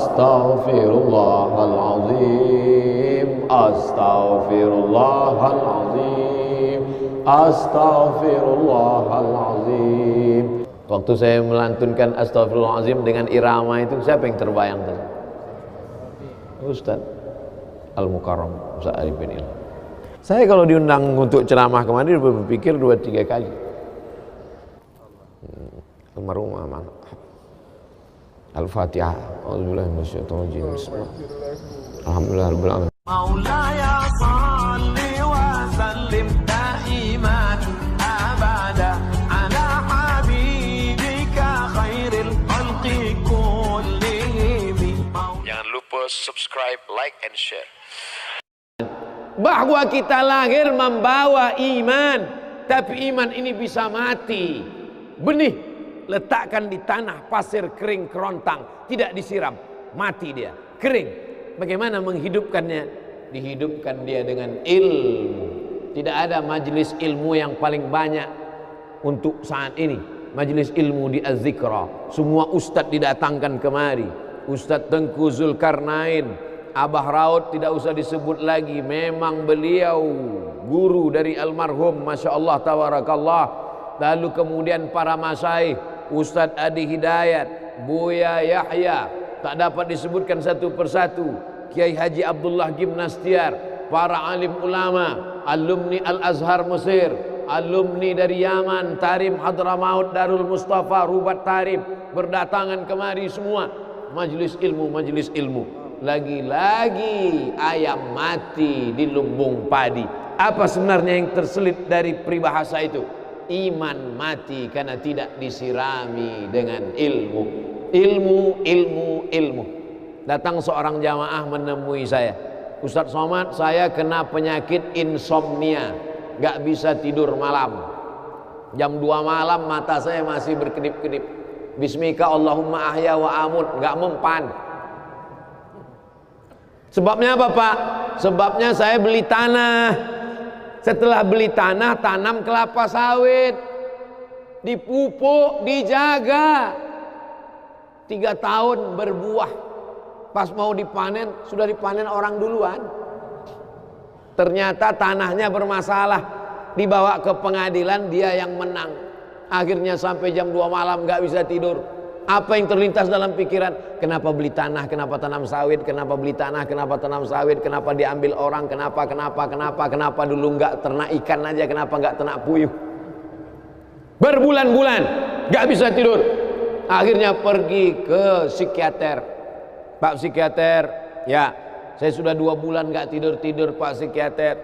Astaghfirullahalazim, astaghfirullahalazim, astaghfirullahalazim. Waktu saya melantunkan astaghfirullahalazim dengan irama itu, siapa yang terbayang tadi? Ustaz Al-Mukarram, Ustaz Arifin Ilham. Saya kalau diundang untuk ceramah kemarin berpikir 2-3 kali. Almarhum mana? Al-Fatihah. Auzubillahi minasyaitonir rajim. Bismillah. Alhamdulillahirabbil alamin. Maulaya shalli wa sallim daiman abada ala habibika khairil khalqi kullihim. Jangan lupa subscribe, like and share. Bahwa kita lahir membawa iman, tapi iman ini bisa mati. Benih letakkan di tanah pasir kering kerontang, tidak disiram, mati dia, kering. Bagaimana menghidupkannya? Dihidupkan dia dengan ilmu. Tidak ada majelis ilmu yang paling banyak untuk saat ini. Majelis ilmu di Az-Zikra, semua ustadz didatangkan kemari. Ustadz Tengku Zulkarnain, Abah Raud tidak usah disebut lagi, memang beliau guru dari almarhum, Masya Allah tabarakallah. Lalu kemudian para masyaikh, Ustadz Adi Hidayat, Buya Yahya, tak dapat disebutkan satu persatu. Kiai Haji Abdullah Gimnastiar, para alim ulama, alumni Al-Azhar Mesir, alumni dari Yaman, Tarim Hadramaut, Darul Mustafa, Rubat Tarim, berdatangan kemari semua. Majelis ilmu, majelis ilmu. Lagi-lagi ayam mati di lumbung padi. Apa sebenarnya yang terselit dari peribahasa itu? Iman mati karena tidak disirami dengan ilmu. Ilmu, ilmu, ilmu. Datang seorang jamaah menemui saya, Ustadz Somad, saya kena penyakit insomnia, gak bisa tidur malam. Jam 2 malam mata saya masih berkedip-kedip. Bismika Allahumma ahya wa amut, gak mempan. Sebabnya apa Pak? Sebabnya saya beli tanah. Setelah beli tanah, tanam kelapa sawit, dipupuk, dijaga, 3 tahun berbuah. Pas mau dipanen, sudah dipanen orang duluan. Ternyata tanahnya bermasalah, dibawa ke pengadilan, dia yang menang. Akhirnya sampai jam 2 malam gak bisa tidur. Apa yang terlintas dalam pikiran? Kenapa beli tanah, kenapa tanam sawit, kenapa beli tanah, kenapa tanam sawit, kenapa diambil orang, kenapa dulu nggak ternak ikan aja, kenapa nggak ternak puyuh. Berbulan-bulan nggak bisa tidur. Akhirnya pergi ke psikiater. Pak psikiater, ya saya sudah 2 bulan nggak tidur Pak psikiater.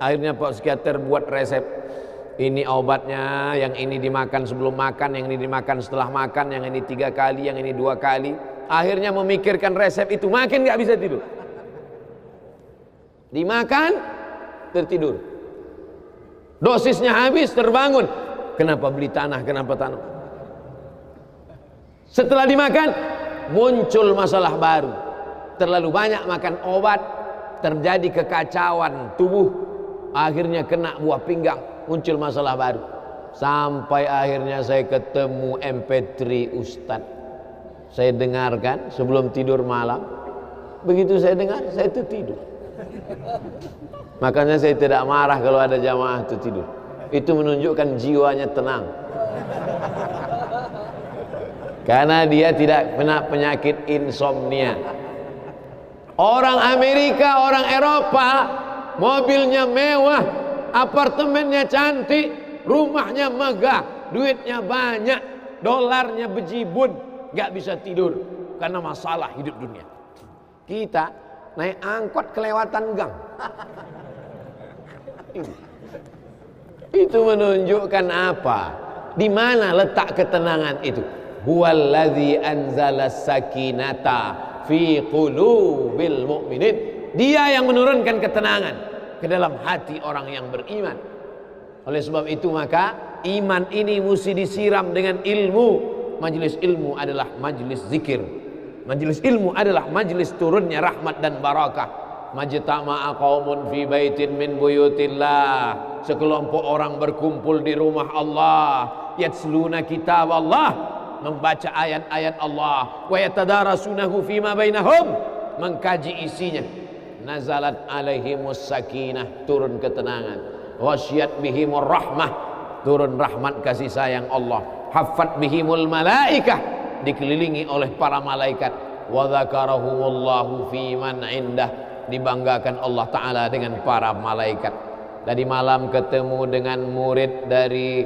Akhirnya Pak psikiater buat resep. Ini obatnya, yang ini dimakan sebelum makan, yang ini dimakan setelah makan, yang ini 3 kali, yang ini 2 kali. Akhirnya memikirkan resep itu, makin gak bisa tidur. Dimakan, tertidur. Dosisnya habis, terbangun. Kenapa beli tanah, kenapa tanam? Setelah dimakan, muncul masalah baru. Terlalu banyak makan obat, terjadi kekacauan tubuh. Akhirnya kena buah pinggang. Muncul masalah baru. Sampai akhirnya saya ketemu MP3 Ustadz. Saya dengarkan sebelum tidur malam. Begitu saya dengar, saya itu tidur. Makanya saya tidak marah kalau ada jamaah itu tidur. Itu menunjukkan jiwanya tenang. Karena dia tidak kena penyakit insomnia. Orang Amerika, orang Eropa, mobilnya mewah, apartemennya cantik, rumahnya megah, duitnya banyak, dolarnya bejibun, gak bisa tidur karena masalah hidup dunia. Kita naik angkot kelewatan gang. Itu menunjukkan apa? Di mana letak ketenangan itu? Huwallazi anzalas sakinata fi qulubil mu'minin. Dia yang menurunkan ketenangan ke dalam hati orang yang beriman. Oleh sebab itu maka iman ini mesti disiram dengan ilmu. Majelis ilmu adalah majelis zikir. Majelis ilmu adalah majelis turunnya rahmat dan barakah. Majtama'a qaumun fi baitin min buyutillah. Sekelompok orang berkumpul di rumah Allah, yatsluna kitab Allah, membaca ayat-ayat Allah, wa yatadarasunahu fima bainahum, mengkaji isinya. Nazalat alaihimus sakinah, turun ketenangan. Ghasyiyat bihimur rahmah, turun rahmat kasih sayang Allah. Haffat bihimul malaikah, dikelilingi oleh para malaikat. Wa dzakarahumullahu fi man indah, dibanggakan Allah Ta'ala dengan para malaikat. Tadi malam ketemu dengan murid dari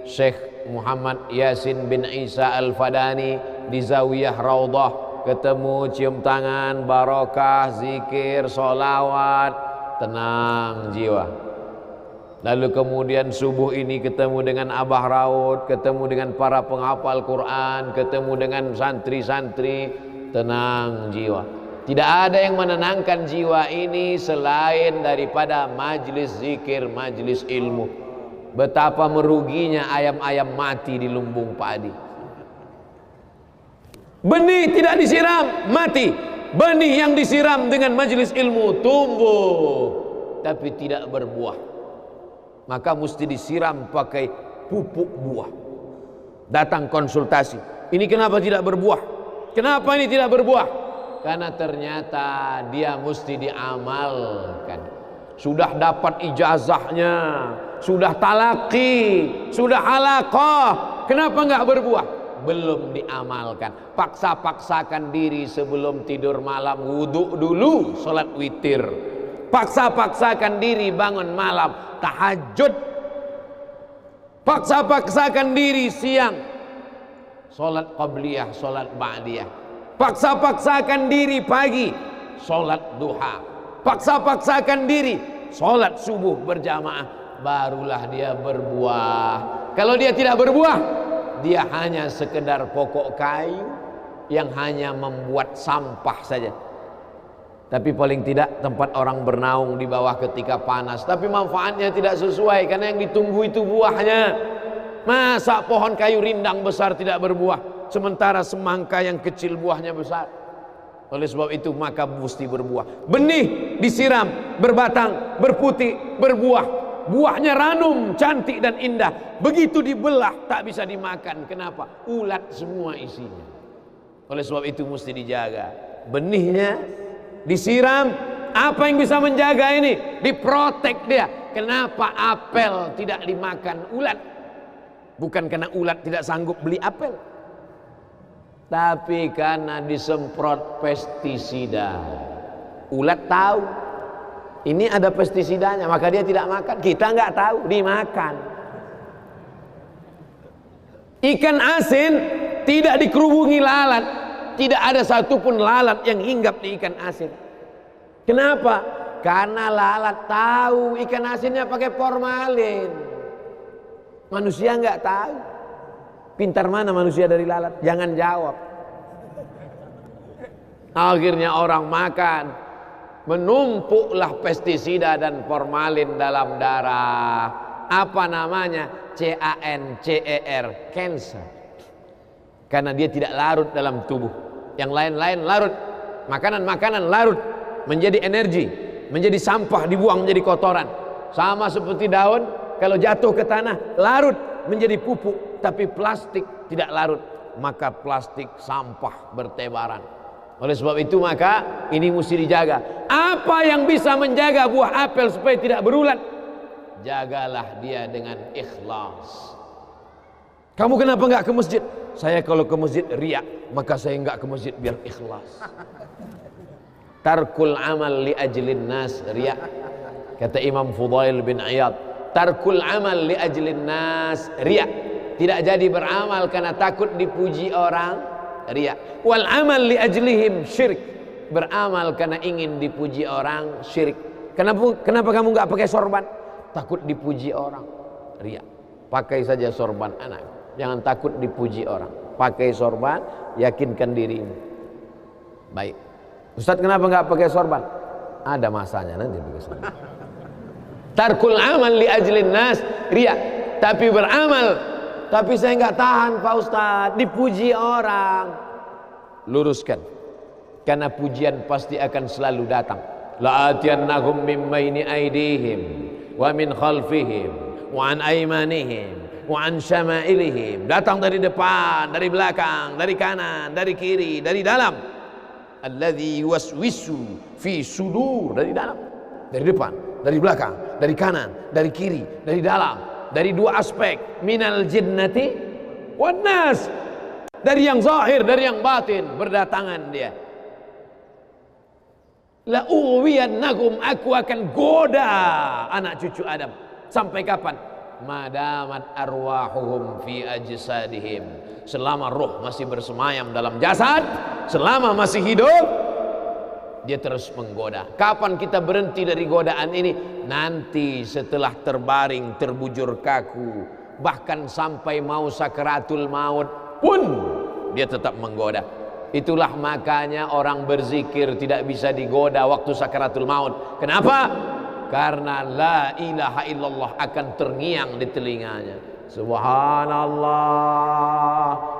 Syekh Muhammad Yasin bin Isa Al-Fadani di Zawiyah Raudhah. Ketemu, cium tangan, barokah, zikir, sholawat, tenang jiwa. Lalu kemudian subuh ini ketemu dengan Abah Raud, ketemu dengan para penghafal Quran, ketemu dengan santri-santri, tenang jiwa. Tidak ada yang menenangkan jiwa ini selain daripada majlis zikir, majlis ilmu. Betapa meruginya ayam-ayam mati di lumbung padi. Benih tidak disiram, mati. Benih yang disiram dengan majelis ilmu tumbuh, tapi tidak berbuah. Maka mesti disiram pakai pupuk buah. Datang konsultasi, ini kenapa tidak berbuah? Kenapa ini tidak berbuah? Karena ternyata dia mesti diamalkan. Sudah dapat ijazahnya, sudah talaki, sudah halaqah, kenapa enggak berbuah? Belum diamalkan. Paksa-paksakan diri sebelum tidur malam, wudhu dulu, sholat witir. Paksa-paksakan diri bangun malam, tahajud. Paksa-paksakan diri siang, sholat qabliyah, sholat ba'diyah. Paksa-paksakan diri pagi, sholat duha. Paksa-paksakan diri, sholat subuh berjamaah. Barulah dia berbuah. Kalau dia tidak berbuah, dia hanya sekedar pokok kayu yang hanya membuat sampah saja. Tapi paling tidak tempat orang bernaung di bawah ketika panas. Tapi manfaatnya tidak sesuai karena yang ditunggu itu buahnya. Masa pohon kayu rindang besar tidak berbuah, sementara semangka yang kecil buahnya besar. Oleh sebab itu maka mesti berbuah. Benih disiram, berbatang, berputih, berbuah. Buahnya ranum, cantik dan indah. Begitu dibelah tak bisa dimakan. Kenapa? Ulat semua isinya. Oleh sebab itu mesti dijaga. Benihnya disiram. Apa yang bisa menjaga ini? Diprotek dia. Kenapa apel tidak dimakan ulat? Bukan karena ulat tidak sanggup beli apel, tapi karena disemprot pestisida. Ulat tahu ini ada pestisidanya, maka dia tidak makan. Kita nggak tahu, dimakan. Ikan asin tidak dikerubungi lalat. Tidak ada satupun lalat yang hinggap di ikan asin. Kenapa? Karena lalat tahu ikan asinnya pakai formalin. Manusia nggak tahu. Pintar mana manusia dari lalat? Jangan jawab. Akhirnya orang makan, menumpuklah pestisida dan formalin dalam darah. Apa namanya? CANCER, cancer. Karena dia tidak larut dalam tubuh. Yang lain-lain larut. Makanan-makanan larut menjadi energi, menjadi sampah, dibuang menjadi kotoran. Sama seperti daun, kalau jatuh ke tanah larut menjadi pupuk. Tapi plastik tidak larut, maka plastik sampah bertebaran. Oleh sebab itu maka ini mesti dijaga. Apa yang bisa menjaga buah apel supaya tidak berulat? Jagalah dia dengan ikhlas. Kamu kenapa enggak ke masjid? Saya kalau ke masjid riya, maka saya enggak ke masjid biar ikhlas. Tarkul amal li ajlin nas riya. Kata Imam Fudail bin Iyad, tarkul amal li ajlin nas riya. Tidak jadi beramal karena takut dipuji orang, riya. Wal amal li ajlihim syirik. Beramal karena ingin dipuji orang, syirik. Kenapa kamu enggak pakai sorban? Takut dipuji orang, riya. Pakai saja sorban anak. Jangan takut dipuji orang. Pakai sorban, yakinkan dirimu. Baik. Ustaz, kenapa enggak pakai sorban? Ada masanya nanti pakai sorban. Tarkul amal li ajlin nas riya. Tapi beramal, tapi saya enggak tahan Pak Ustaz, dipuji orang. Luruskan. Karena pujian pasti akan selalu datang. La'atiyannahum min baini aydihim wa min khalfihim wa an aymanihim wa an syama'ilihim. Datang dari depan, dari belakang, dari kanan, dari kiri, dari dalam. Alladzi yuwaswisu fi sudur, dari dalam, dari depan, dari belakang, dari kanan, dari kiri, dari dalam, dari dua aspek, minal jinnati wan nas, dari yang zahir, dari yang batin, berdatangan dia. La uwiyannakum, aku akan goda anak cucu Adam. Sampai kapan? Madamat arwahuhum fi ajsadihim, selama roh masih bersemayam dalam jasad, selama masih hidup, dia terus menggoda. Kapan kita berhenti dari godaan ini? Nanti setelah terbaring, terbujur kaku, bahkan sampai mau sakaratul maut pun dia tetap menggoda. Itulah makanya orang berzikir tidak bisa digoda waktu sakaratul maut. Kenapa? Karena la ilaha illallah akan terngiang di telinganya. Subhanallah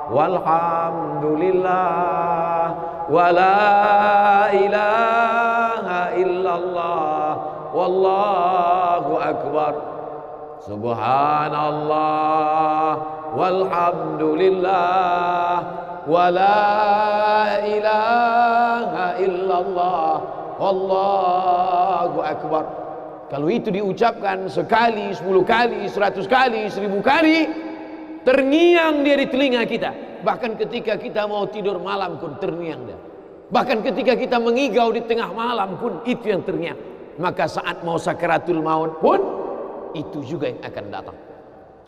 walhamdulillah wa la ilaha illallah wallahu akbar. Subhanallah walhamdulillah wa la ilaha illallah wallahu akbar. Kalau itu diucapkan sekali, 10 kali, 100 kali, 1000 kali, terngiang dia di telinga kita. Bahkan ketika kita mau tidur malam pun terngiang dia. Bahkan ketika kita mengigau di tengah malam pun itu yang terngiang. Maka saat mau sakaratul maut pun itu juga yang akan datang.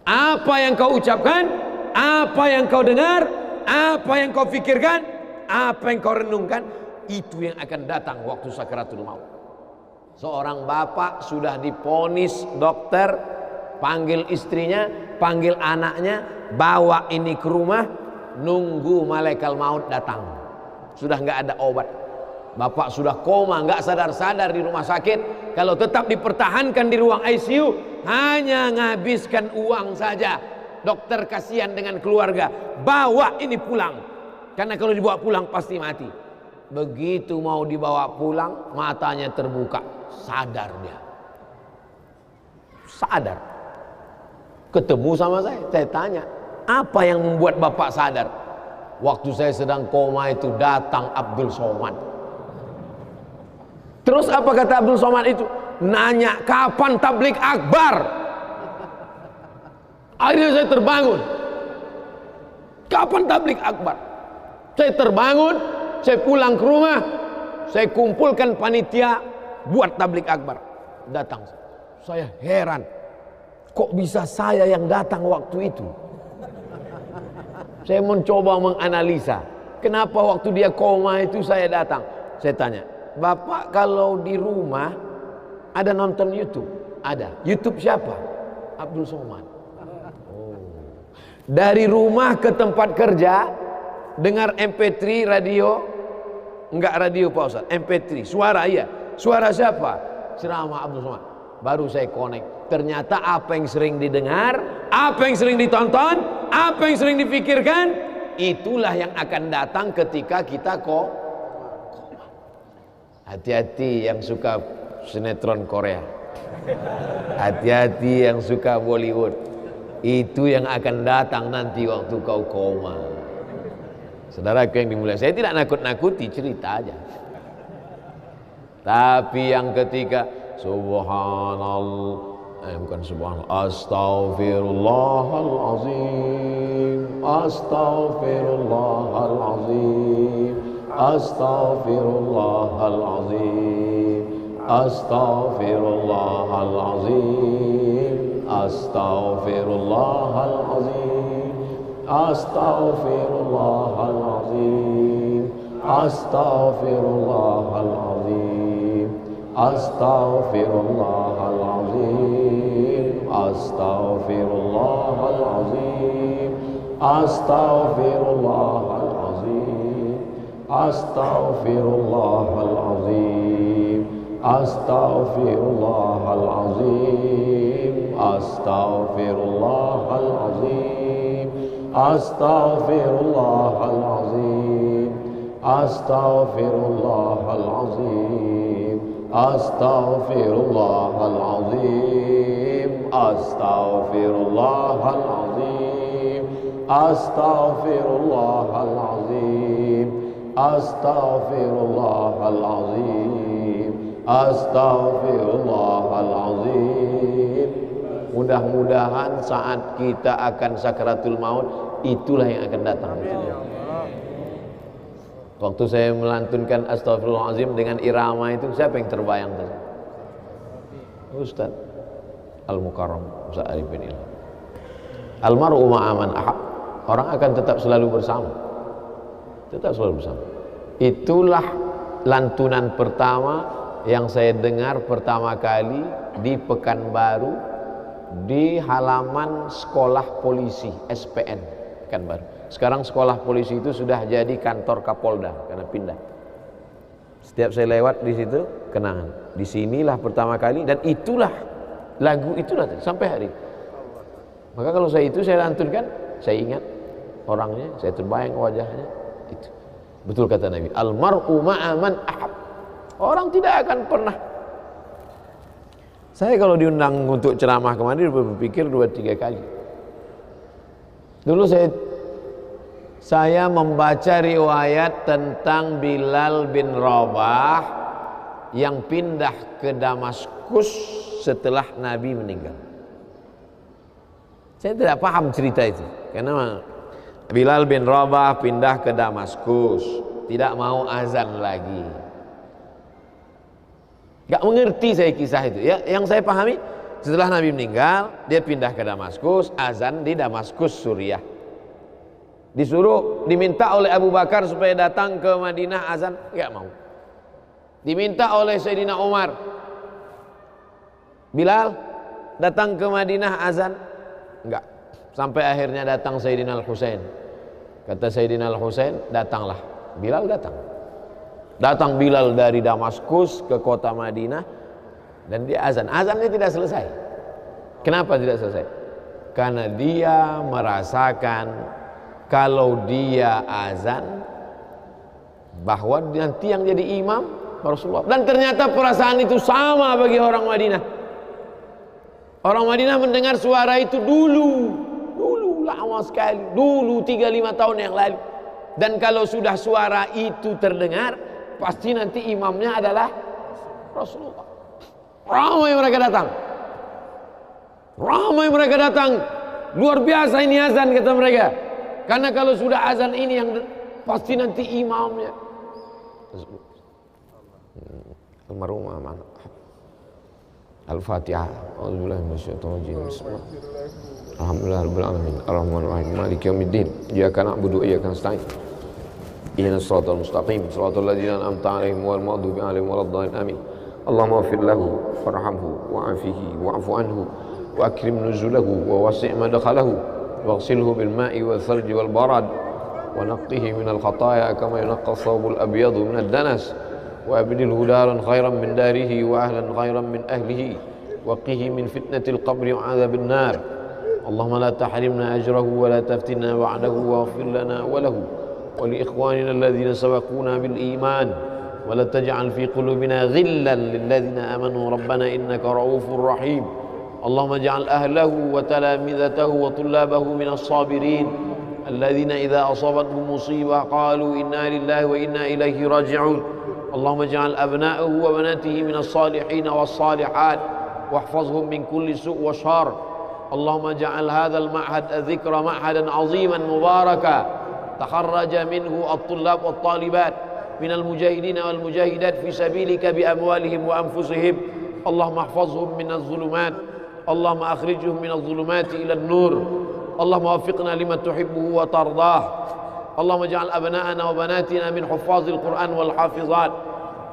Apa yang kau ucapkan, apa yang kau dengar, apa yang kau pikirkan, apa yang kau renungkan, itu yang akan datang waktu sakaratul maut. Seorang bapak sudah diponis dokter, panggil istrinya, panggil anaknya, bawa ini ke rumah, nunggu malaikat maut datang. Sudah nggak ada obat. Bapak sudah koma, nggak sadar-sadar di rumah sakit. Kalau tetap dipertahankan di ruang ICU, hanya ngabiskan uang saja. Dokter kasihan dengan keluarga, bawa ini pulang. Karena kalau dibawa pulang pasti mati. Begitu mau dibawa pulang, matanya terbuka. Sadar dia. Sadar. Ketemu sama saya tanya, apa yang membuat bapak sadar? Waktu saya sedang koma itu datang Abdul Somad. Terus apa kata Abdul Somad itu? Nanya kapan tablik akbar. Akhirnya saya terbangun. Kapan tablik akbar? Saya terbangun, saya pulang ke rumah, saya kumpulkan panitia buat tablik akbar. Datang. Saya heran. Kok bisa saya yang datang waktu itu? Saya mencoba menganalisa. Kenapa waktu dia koma itu saya datang? Saya tanya, Bapak kalau di rumah ada nonton YouTube? Ada. YouTube siapa? Abdul Somad. Oh. Dari rumah ke tempat kerja, dengar MP3 radio. Enggak radio Pak Ustaz, MP3. Suara iya. Suara siapa? Ceramah Abdul Somad. Baru saya connect. Ternyata apa yang sering didengar, apa yang sering ditonton, apa yang sering dipikirkan, itulah yang akan datang ketika kita koma. Hati-hati yang suka sinetron Korea. Hati-hati yang suka Bollywood. Itu yang akan datang nanti waktu kau koma. Saudaraku yang dimuliakan, saya tidak nakut-nakuti, cerita aja. Tapi yang ketiga, subhanallah, bukan subhanallah, astaghfirullahalazim, astaghfirullahalazim, astaghfirullahalazim, astaghfirullahalazim, astaghfirullahalazim, astaghfirullahalazim, astaghfirullahalazim, astaghfirullahalazim, astaghfirullahalazim, astaghfirullahalazim, astaghfirullahalazim, astaghfirullahalazim, astaghfirullahalazim, astaghfirullahalazim, astaghfirullahalazim, Astaghfirullahalazim, astaghfirullahalazim, astaghfirullahalazim, astaghfirullahalazim, astaghfirullahalazim. Mudah-mudahan saat kita akan sakaratul maut, itulah yang akan datang. Waktu saya melantunkan Astaghfirullahalazim dengan irama itu, siapa yang terbayang tadi? Ustaz Al-Mukarram Ustaz Arifin Ilham. Almar'u ma'aman ahab. Orang akan tetap selalu bersama. Tetap selalu bersama. Itulah lantunan pertama yang saya dengar pertama kali di Pekanbaru, di halaman sekolah polisi SPN Pekanbaru. Sekarang sekolah polisi itu sudah jadi kantor Kapolda karena pindah. Setiap saya lewat di situ, kenangan. Disinilah pertama kali, dan itulah lagu itulah sampai hari ini. Maka kalau saya lantunkan, saya ingat orangnya, saya terbayang wajahnya. Itu betul kata Nabi, almar'u ma'aman ahab. Orang tidak akan pernah. Saya kalau diundang untuk ceramah kemarin berpikir 2-3 kali. Dulu saya membaca riwayat tentang Bilal bin Rabah yang pindah ke Damaskus setelah Nabi meninggal. Saya tidak paham cerita itu, karena Bilal bin Rabah pindah ke Damaskus, tidak mau azan lagi. Gak mengerti saya kisah itu ya. Yang saya pahami, setelah Nabi meninggal, dia pindah ke Damaskus, azan di Damaskus, Suriah. Diminta oleh Abu Bakar supaya datang ke Madinah azan, enggak mau. Diminta oleh Sayyidina Umar, Bilal datang ke Madinah azan, enggak. Sampai akhirnya datang Sayyidina Al-Husain. Kata Sayyidina Al-Husain, datanglah. Bilal datang. Datang Bilal dari Damaskus ke kota Madinah, dan dia azan. Azannya tidak selesai. Kenapa tidak selesai? Karena dia merasakan kalau dia azan bahwa nanti yang jadi imam Rasulullah. Dan ternyata perasaan itu sama bagi orang Madinah. Orang Madinah mendengar suara itu dulu lama sekali, dulu 3-5 tahun yang lalu. Dan kalau sudah suara itu terdengar, pasti nanti imamnya adalah Rasulullah. Ramai mereka datang. Luar biasa ini azan, kata mereka. Karena kalau sudah azan ini yang pasti nanti imamnya. Almarhum aman. Al-Fatihah. A'udzubillahi minasyaitonir rajim. Bismillahirrahmanirrahim. Alhamdulillahirabbil alamin. Arrahmanir rahim. Maliki yaumiddin. Iyyaka na'budu wa iyyaka nasta'in. Ihdinas siratal mustaqim. Siratal ladzina an'amta 'alaihim ghairil maghdubi 'alaihim waladdallin. Amin. Allahumma ighfir lahu warhamhu wa'afihi wa'fu anhu wa akrim nuzulahu wa wasi' madkhalahu. واغسله بالماء والثلج والبرد ونقه من الخطايا كما ينقى الثوب الأبيض من الدنس وأبدله دارا خيرا من داره وأهلا خيرا من أهله وقه من فتنة القبر وعذاب النار اللهم لا تحرمنا أجره ولا تفتنا بعده واغفر لنا وله ولإخواننا الذين سبقونا بالإيمان ولا تجعل في قلوبنا غلا للذين آمنوا ربنا إنك رؤوف رحيم اللهم اجعل أهله وتلامذته وطلابه من الصابرين الذين إذا أصابتهم مصيبة قالوا إنا لله وإنا إليه راجعون اللهم اجعل أبناءه وبناته من الصالحين والصالحات واحفظهم من كل سوء وشر اللهم اجعل هذا المعهد الذكر معهدا عظيما مباركا تخرج منه الطلاب والطالبات من المجاهدين والمجاهدات في سبيلك بأموالهم وأنفسهم اللهم احفظهم من الظلمات اللهم أخرجهم من الظلمات إلى النور اللهم وفقنا لما تحبه وترضاه اللهم اجعل أبناءنا وبناتنا من حفاظ القرآن والحافظات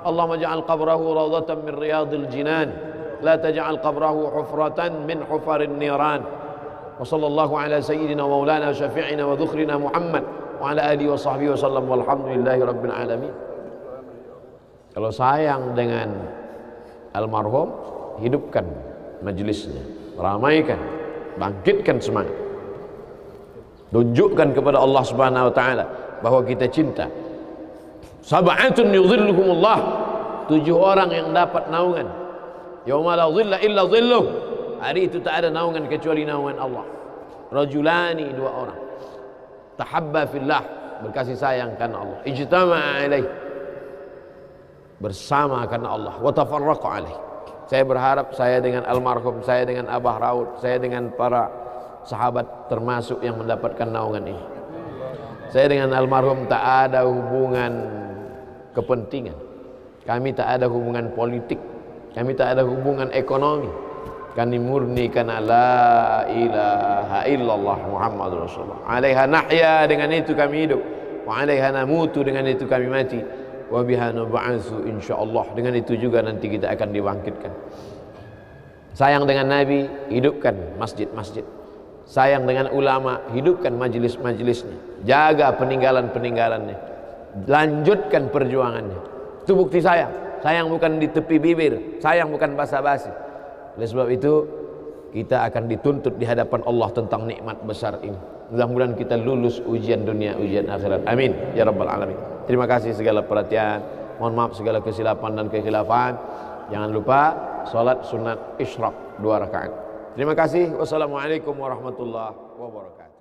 اللهم اجعل قبره روضة من رياض الجنان لا تجعل قبره حفرة من حفر النيران وصلى الله على سيدنا ومولانا وشفيعنا وذخرنا محمد وعلى آله وصحبه وسلم والحمد لله رب العالمين. Kalau sayang dengan almarhum, hidupkan majelisnya, ramaikan, bangkitkan semangat, tunjukkan kepada Allah Subhanahu wa taala bahwa kita cinta. Sab'atun yudhilluhumullah, 7 orang yang dapat naungan. Yauma la dhilla illa dhilluh. Hari itu tak ada naungan kecuali naungan Allah. Rajulani, 2 orang. Tahabba fillah, berkasih sayang karena Allah. Ijtama'a alaih, bersama karena Allah. Wa tafarraqa alaih. Saya berharap saya dengan almarhum, saya dengan Abah Raud, saya dengan para sahabat termasuk yang mendapatkan naungan ini. Saya dengan almarhum tak ada hubungan kepentingan. Kami tak ada hubungan politik. Kami tak ada hubungan ekonomi. Kami murni karena la ilaha illallah Muhammadur Rasulullah. Alaiha nahya, dengan itu kami hidup. Wa alaiha namutu, dengan itu kami mati. Wa biha nub'atsu insyaallah, dengan itu juga nanti kita akan dibangkitkan. Sayang dengan Nabi, hidupkan masjid-masjid. Sayang dengan ulama, hidupkan majelis-majelisnya. Jaga peninggalan-peninggalannya. Lanjutkan perjuangannya. Itu bukti sayang. Sayang bukan di tepi bibir, sayang bukan basa-basi. Oleh sebab itu kita akan dituntut di hadapan Allah tentang nikmat besar ini. Mudah-mudahan kita lulus ujian dunia, ujian akhirat. Amin ya rabbal alamin. Terima kasih segala perhatian. Mohon maaf segala kesilapan dan kekhilafan. Jangan lupa salat sunat isyraq 2 rakaat. Terima kasih. Wassalamualaikum warahmatullahi wabarakatuh.